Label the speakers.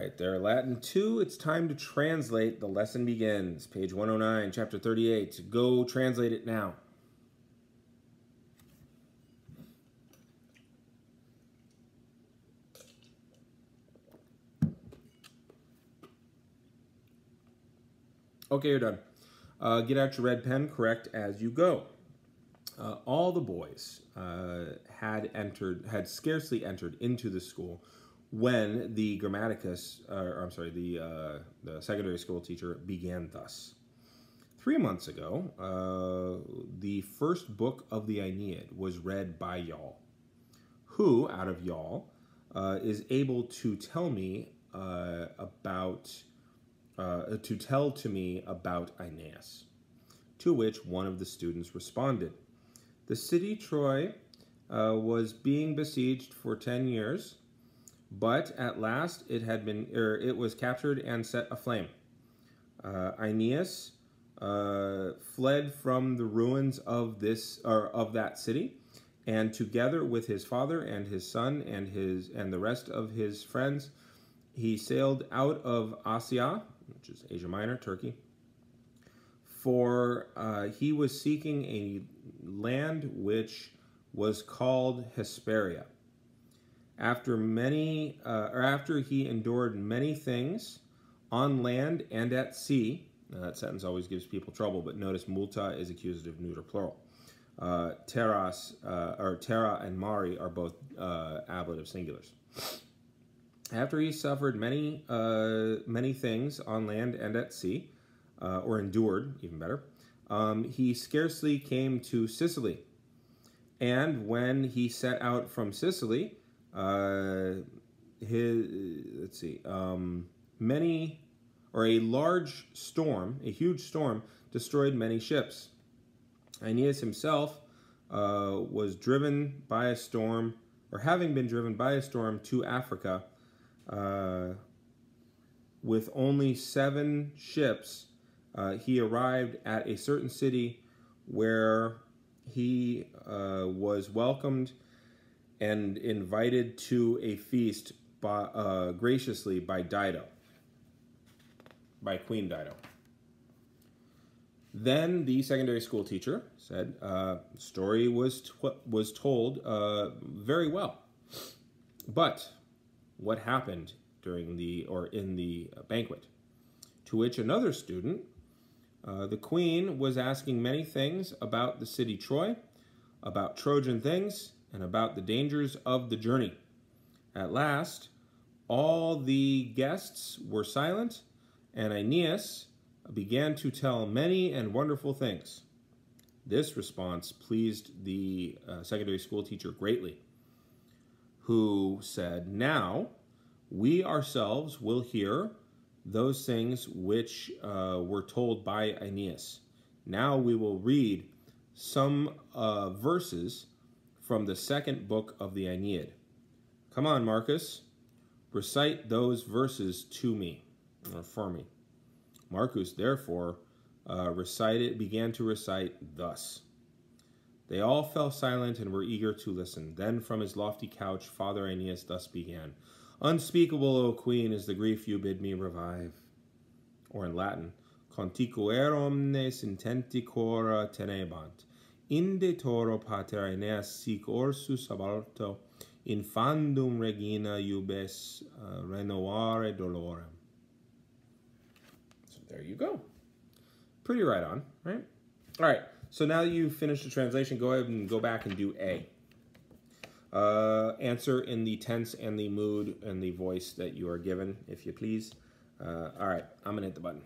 Speaker 1: right there, Latin 2. It's time to translate. The lesson begins. Page 109, chapter 38. Go translate it now. Okay, you're done. Get out your red pen, correct as you go. All the boys had scarcely entered into the school when the grammaticus, the secondary school teacher began thus. 3 months ago, the first book of the Aeneid was read by y'all. Who, out of y'all, is able to tell me to me about Aeneas? To which one of the students responded, "The city Troy was being besieged for 10 years, but at last it was captured and set aflame. Aeneas fled from the ruins of that city, and together with his father and his son and the rest of his friends, he sailed out of Asia, which is Asia Minor, Turkey, for he was seeking a land which was called Hesperia. After he endured many things on land and at sea," that sentence always gives people trouble, but notice multa is accusative neuter plural. Terra and mari are both ablative singulars. After he suffered many things on land and at sea, or endured, even better, he scarcely came to Sicily. And when he set out from Sicily, a huge storm, destroyed many ships. Aeneas himself was driven by a storm, or having been driven by a storm to Africa, with only 7 ships, he arrived at a certain city where he was welcomed and invited to a feast graciously by Queen Dido. Then the secondary school teacher said, the story was told very well. But what happened in the banquet? To which another student, the queen was asking many things about the city Troy, about Trojan things, and about the dangers of the journey. At last, all the guests were silent, and Aeneas began to tell many and wonderful things. This response pleased the secondary school teacher greatly, who said, "Now, we ourselves will hear those things which were told by Aeneas. Now we will read some verses from the second book of the Aeneid. Come on, Marcus, recite those verses to me, or for me." Marcus, therefore, began to recite thus. They all fell silent and were eager to listen. Then from his lofty couch, Father Aeneas thus began. "Unspeakable, O Queen, is the grief you bid me revive." Or in Latin, "Conticuere omnes intenti cora tenebant. Inde toro pater Aeneas sic orsus abalto, infandum regina iubes renovare dolorem." So there you go. Pretty right on, right? All right, so now that you've finished the translation, go ahead and go back and do A. Answer in the tense and the mood and the voice that you are given, if you please. All right, I'm going to hit the button.